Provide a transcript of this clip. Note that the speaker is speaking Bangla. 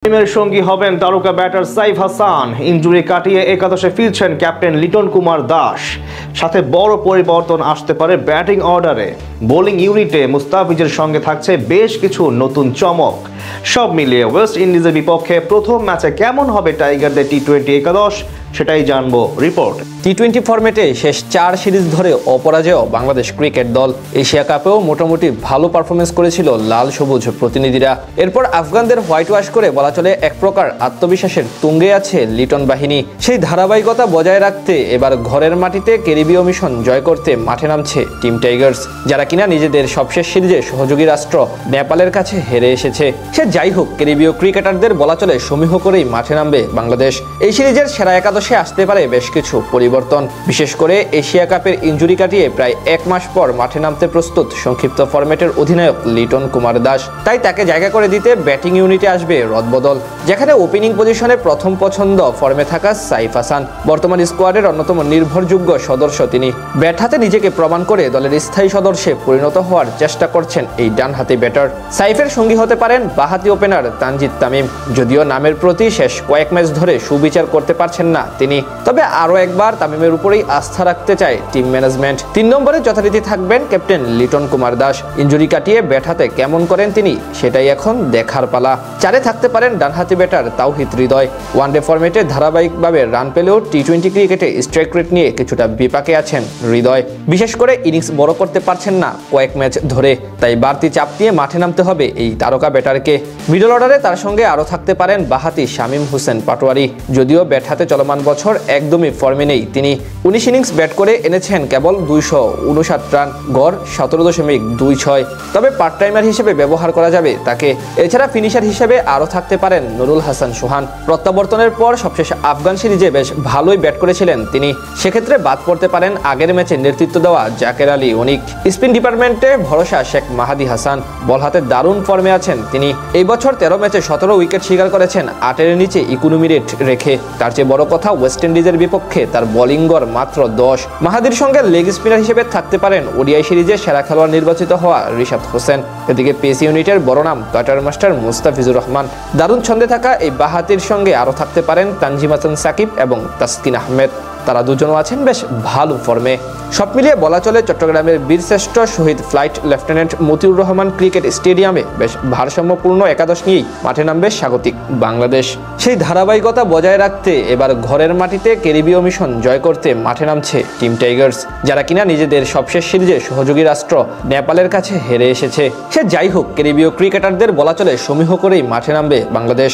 টিমের সঙ্গী হবেন তারকা ব্যাটার সাইফ হাসান। ইনজুরি কাটিয়ে একাদশে ফিরছেন ক্যাপ্টেন লিটন কুমার দাস। সাথে বড় পরিবর্তন আসতে পারে ব্যাটিং অর্ডারে। বোলিং ইউনিটে মুস্তাফিজের সঙ্গে থাকছে বেশ কিছু নতুন চমক। সব মিলিয়ে ওয়েস্ট ইন্ডিজের বিপক্ষে প্রথম ম্যাচে কেমন হবে টাইগারদের টি-20 একাদশ সেটাই জানবো রিপোর্ট। টি-20 ফরম্যাটে শেষ 4 সিরিজ ধরে অপরাজেয় বাংলাদেশ ক্রিকেট দল। এশিয়া কাপেও মোটামুটি ভালো পারফরমেন্স করেছিল লাল সবুজ প্রতিনিধিরা। এরপর আফগানদের হোয়াইট ওয়াশ করে বলা চলে এক প্রকার আত্মবিশ্বাসের তুঙ্গে আছে লিটন বাহিনী। সেই ধারাবাহিকতা বজায় রাখতে এবার ঘরের মাটিতে ক্যারিবীয় মিশন জয় করতে মাঠে নামছে টিম টাইগার্স, যারা কিনা নিজেদের সবশেষ সিরিজে সহযোগী রাষ্ট্র নেপালের কাছে হেরে এসেছে। সে যাই হোক, ক্যারিবীয় ক্রিকেটারদের বলা চলে সমীহ করেই মাঠে নামবে বাংলাদেশ। এই সিরিজের সেরা একাদশে আসতে পারে বেশ কিছু পরিবর্তন, বিশেষ করে এশিয়া কাপের ইনজুরি কাটিয়ে প্রায় 1 মাস পর মাঠে নামতে প্রস্তুত সংক্ষিপ্ত ফরম্যাটের অধিনায়ক লিটন কুমার দাস। তাই তাকে জায়গা করে দিতে ব্যাটিং ইউনিটে আসবে রদবদল, যেখানে ওপেনিং পজিশনে প্রথম পছন্দ ফর্মে থাকা সাইফ হাসান। বর্তমান স্কোয়াডের অন্যতম নির্ভরযোগ্য সদস্য তিনি। ব্যাট হাতে নিজেকে প্রমাণ করে দলের স্থায়ী সদস্যে পরিণত হওয়ার চেষ্টা করছেন এই ডানহাতি ব্যাটার। সাইফের সঙ্গী হতে পারেন বাঁহাতি ওপেনার তানজিদ তামিম। যদিও নামের প্রতি শেষ কয়েক ম্যাচ ধরে সুবিচার করতে পারছেন না তিনি, তবে আরও একবার তামিমের উপরেই আস্থা রাখতে চায় টিম ম্যানেজমেন্ট। 3 নম্বরে যথারীতি থাকবেন ক্যাপ্টেন লিটন কুমার দাস। ইনজুরি কাটিয়ে ব্যাট হাতে কেমন করেন তিনি, সেটাই এখন দেখার পালা। 4-এ থাকতে পারেন ডানহাতি ব্যাটার তাওহিদ হৃদয়। ওয়ানডে ফরম্যাটে ধারাবাহিকভাবে রান পেলেও টি-20 ক্রিকেটে স্ট্রাইক রেট নিয়ে কিছুটা বিপাকে আছেন হৃদয়। বিশেষ করে ইনিংস বড় করতে পারছেন না কয়েক ম্যাচ ধরে, তাই বাড়তি চাপ নিয়ে মাঠে নামতে হবে এই তারকা ব্যাটারকে। মিডল অর্ডারে তার সঙ্গে আরও থাকতে পারেন বাঁহাতি শামীম হোসেন পাটোয়ারি। যদিও ব্যাট হাতে চলমান বছর একদমই ফর্মে নেই তিনি। 19 ইনিংস ব্যাট করে এনেছেন কেবল 259 রান, গড় 17.26। তবে পার্ট টাইমার হিসেবে ব্যবহার করা যাবে তাকে। এছাড়া ফিনিশার হিসেবে আরও থাকতে পারেন নুরুল হাসান সোহান। প্রত্যাবর্তনের পর সবশেষ আফগান সিরিজে বেশ ভালোই ব্যাট করেছিলেন তিনি। সেক্ষেত্রে বাদ পড়তে পারেন আগের ম্যাচে নেতৃত্ব দেওয়া জাকের আলী অনিক। স্পিন ডিপার্টমেন্টে ভরসা শেখ মাহাদি হাসান। বল হাতে দারুণ ফর্মে আছেন তিনি। এই বছর 13 ম্যাচে 17 উইকেট শিকার করেছেন 8-এর নিচে ইকোনমি রেট রেখে। তার চেয়ে বড় কথা, ওয়েস্ট ইন্ডিজের বিপক্ষে তার বোলিং গড় মাত্র 10। মাহাদির সঙ্গে লেগ স্পিনার হিসেবে থাকতে পারেন ওডিআই সিরিজে সেরা খেলোয়াড় নির্বাচিত হওয়া রিশাদ হোসেন। এদিকে পেস ইউনিটের বড় নাম কাটার মাস্টার মুস্তাফিজুর রহমান। দারুণ ছন্দে থাকা এই বাঁহাতির সঙ্গে আরও থাকতে পারেন তানজিম হাসান সাকিব এবং তাসকিন আহমেদ। তারা দুজনও আছেন বেশ ভালো ফর্মে। সব মিলিয়ে বলা চলে চট্টগ্রামের বীরশ্রেষ্ঠ শহীদ flight lieutenant Motiur Rahman cricket স্টেডিয়ামে বেশ ভারসাম্যপূর্ণ একাদশ নিয়েই মাঠে নামবে স্বাগতিক বাংলাদেশ। সেই ধারাবাহিকতা বজায় রাখতে এবার ঘরের মাটিতে ক্যারিবীয় মিশন জয় করতে মাঠে নামছে টিম টাইগার্স, যারা কিনা নিজেদের সবশেষ সিরিজে সহযোগী রাষ্ট্র নেপালের কাছে হেরে এসেছে। সে যাই হোক, ক্যারিবীয় ক্রিকেটারদের বলা চলে সমীহ করেই মাঠে নামবে বাংলাদেশ।